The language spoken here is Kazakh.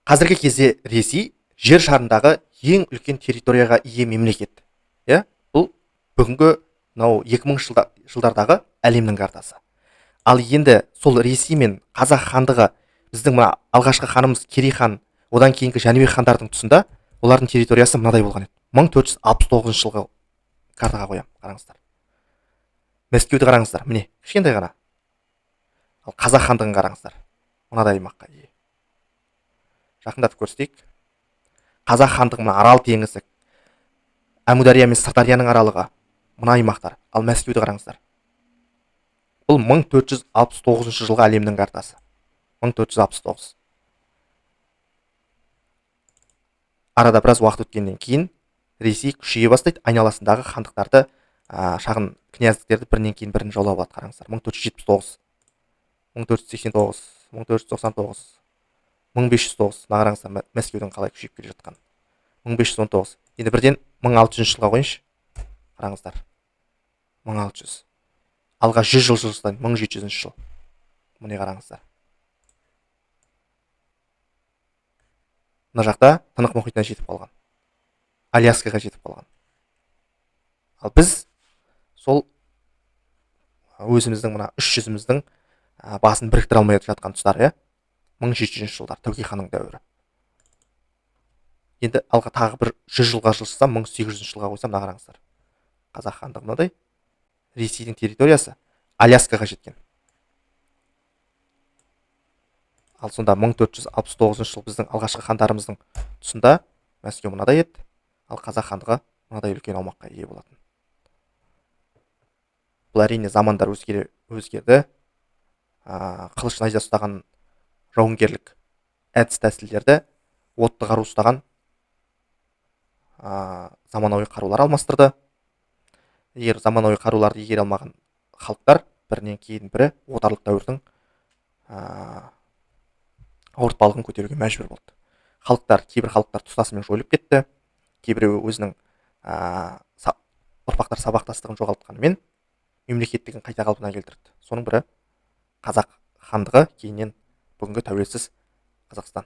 Қазіргі кезде Ресей жер шарындағы ең үлкен территорияға ие мемлекет. Иә, бұл бүгінгі 2000 жылдардағы әлемнің картасы. Ал енді сол Ресей мен Қазақ хандығы біздің мына алғашқы ханымыз Керей хан, одан кейінгі Жәнібек хандардың тұсында олардың территориясы мынадай болған еді. 1469 жылғы картаға қоямын, қараңыздар. Мәскеуді қараңыздар, міне, кішкентай ғана. Ал Қазақ хандығын қараңыздар, мынадай аймаққа ие. Жақындатып көрсетейік. Қазақ хандығы мына Арал теңізі, Әмудария мен Сырдарияның аралығы, мына аймақтар. Ал Мәскеуді қараңыздар. Бұл 1469 жылғы әлемнің картасы. 1469. Арада біраз уақыт өткеннен кейін Ресей күшейе бастайды, айналасындағы хандықтарды, шағын князьдіктерді бірінен кейін бірін жаулап алады, қараңыздар. 1479, 1489, 1499, 1509. Мына қараңыздар, Мәскеудің қалай күшейіп келе жатқан. 1519. Енді бірден 1600 жылға қойыңызшы. Қараңыздар. 1600. Алға 100 жыл жылыстан 1700 жыл. Міне қараңыздар. Мына жақта Тынық мұхитына жетіп қалған. Аляскаға жетіп қалған. Ал біз сол өзіміздің мына 300-міздің басын біріктіре алмай жатқан тұстар, иә? 1700 жылдар, Тәуке ханның дәуірі. Енді алға тағы бір 100 жылға жылжысам, 1800 жылға қойсам, мына қараңыздар. Қазақ хандығы мынадай. Ресейдің территориясы Аляскаға жеткен. Ал сонда 1469 жыл біздің алғашқы хандарымыздың тұсында Мәскеу мынадай еді. Ал Қазақ хандығы мынадай үлкен аумаққа ие болатын. Бұл әрине замандар өзгерді. Қылыш найза ұстаған жауынгерлік әдіс тәсілдерді отты қару ұстаған заманауи қарулар алмастырды. Егер заманауи қаруларды игере алмаған халықтар бірінен кейін бірі отарлық дәуірдің ауыртпалығын көтеруге мәжбүр болды. Кейбір халықтар тұстасымен жойылып кетті, кейбіреуі өзінің ұрпақтар сабақтастығын жоғалтқанымен мемлекеттігін қайта қалпына келтірді. Соның бірі Қазақ хандығы, кейіннен бүгінгі тәуелсіз Қазақстан.